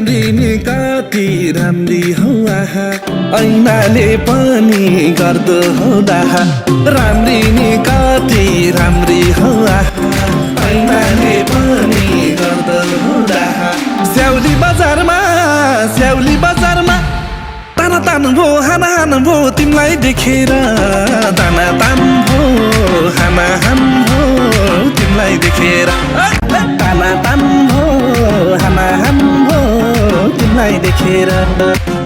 राम्री नि कति राम्री हौ आहा ऐनाले पनि गर्दो हौ दाहा राम्री नि कति राम्री हौ आहा ऐनाले पनि गर्दो हौ दाहा स्याउली बजारमा ताना तान भो हाना हान भो तिमीलाई देखेर ताना तान भो हाना हान भो तिमीलाई देखेर ताना तान भो हाना हान भो तिमीलाई देखेर